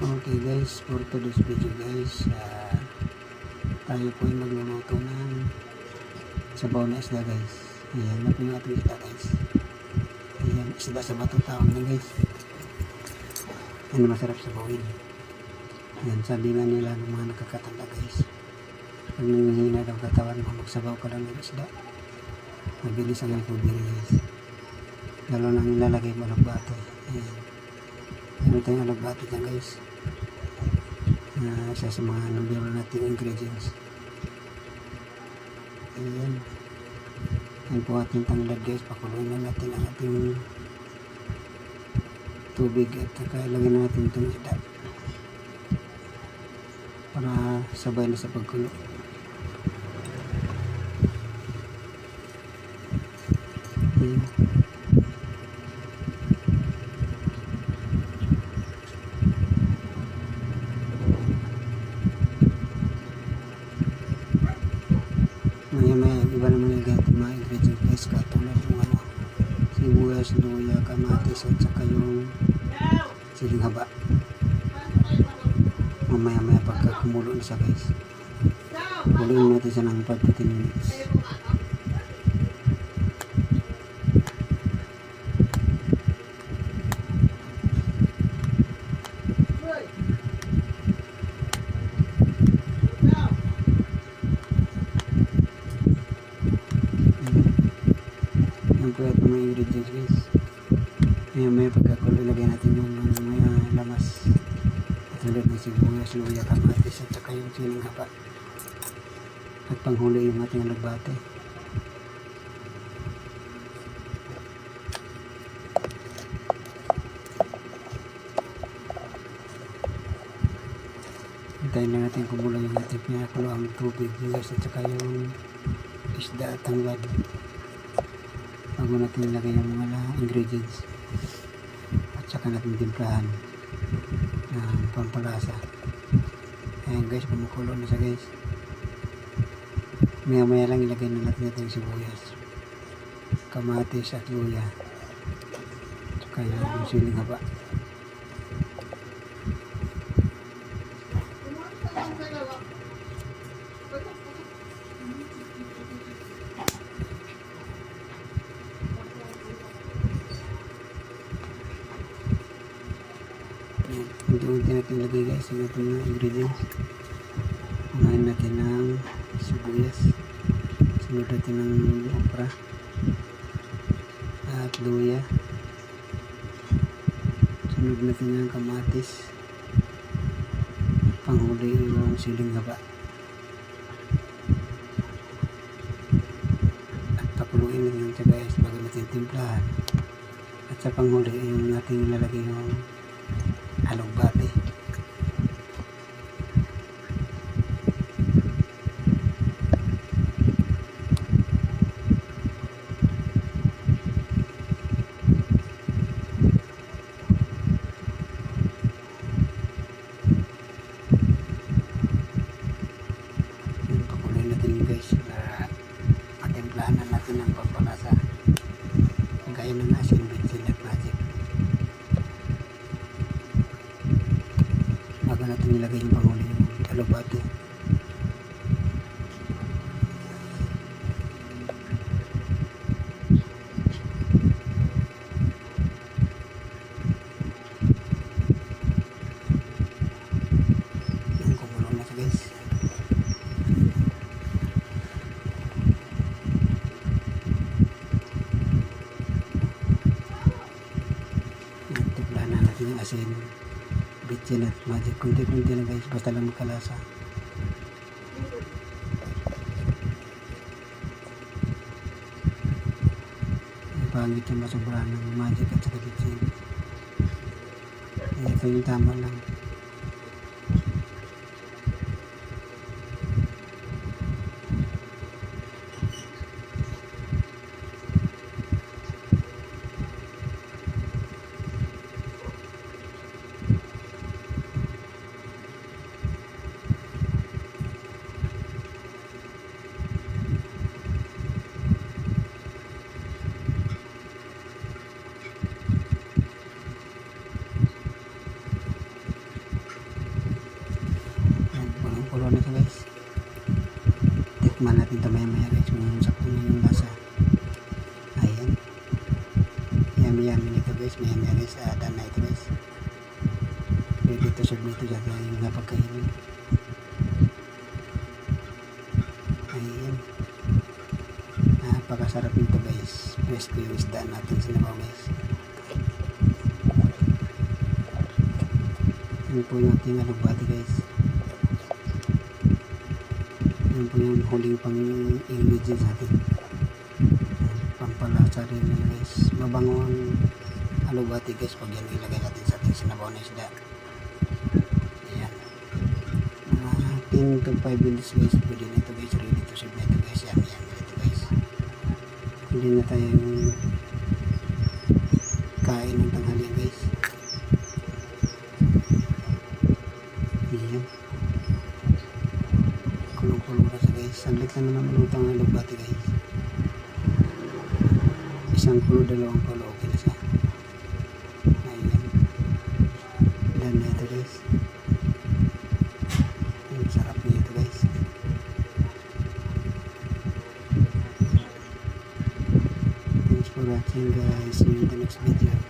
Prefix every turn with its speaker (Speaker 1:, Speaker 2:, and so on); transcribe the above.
Speaker 1: Okay guys, for today's video guys, tayo po ay magluluto ng sabaw na isda guys. Ayan na po yung ating isda guys. Ayan, isda sa bato tawag na guys. Ayan, masarap sabawin. Ayan, sabi nga nila ng mga nakakatanda guys, pag nanghihina daw katawan mo, magsabaw ka lang ng isda. Mabilis ang recovery guys. Lalo nang nilalagay mo alagbate. Ayan. Meron tayong alagbate dyan guys. Isa sa mga number nating ingredients. Ayan. Ayan po ating tanglad guys. Pakuluin na natin ang ating tubig at ilagay na natin itong isda para sabay na sa pagkulo. Ayan. Maya iba naman yung mga ingredients guys, katulad yung sibuyas, luya, kamatis at saka yung siling haba. Mamaya pagka kumulo na siya guys, kumuloyin natin siya ng 5 to 10 minutes. Yan po yung mga ingredients guys. May pagkakulo, ilagay natin yung mga lamas tulad ng sibuyas, luya, kamatis at saka yung siling haba at panghuli yung ating alagbate. Hintayin lang natin kumulo yung ating pinakulo ang tubig guys at saka yung isda at tanglad bago natin ilagay yung mga ingredients at saka natin timplahan ng pampalasa. Ayan guys, kumukulo na siya guys. Maya lang ilagay na natin yung sibuyas, kamatis at luya at saka yung siling haba. Unti-unti natin lagay guys ang ating mga ingredients. Unahin natin ng sibuyas, sunod natin ng okra at luya, sunod natin ng kamatis, panghuli yung siling haba at pakuluin natin siya guys bago natin timplahan at sa panghuli yung ating ilalagay yung alagbate. Pakuloy natin guys para matimplahan na natin ang pampalasa gaya ng asin, bitsin at magic. Bago natin nilagay yung panghuli yung alagbate. Yung kumulo na siya guys. Timplahan na natin yung asin, bitsin at magic. Kunti-kunti na guys, basta lang magkalasa. Pangit yung masobrahan ng magic at saka bitsin. Ito yung tama lang. Tikman natin ito maya maya guys kung sakto na yung lasa. Ayan. Yummy nito guys. Maya maya guys. Done na ito guys. Ready to serve nito dyan yung napagkainin. Ayan. Napakasarap nito guys. Presko yung isda natin sinabaw guys. Yan po yung ating alugbati guys. Yan po yung huling pang ingredients natin. Pampalasa rin yun guys. Mabango ang alugbati guys pag yan ilagay natin sa ating sinabaw na isda. Ayan. 10 to 5 minutes guys. Pwede na ito guys. Ready to serve na ito guys. Yan ito guys. Hindi na tayong kain ng tanghalian guys. Ayan. Kulong-kulong na siya guys. Saglit lang naman malutang ang alugbati guys. Isang kulo, dalawang kulo, okay na siya. Ayan. Done na ito guys. Ang sarap niya ito guys. Thanks for watching guys. See you in the next video.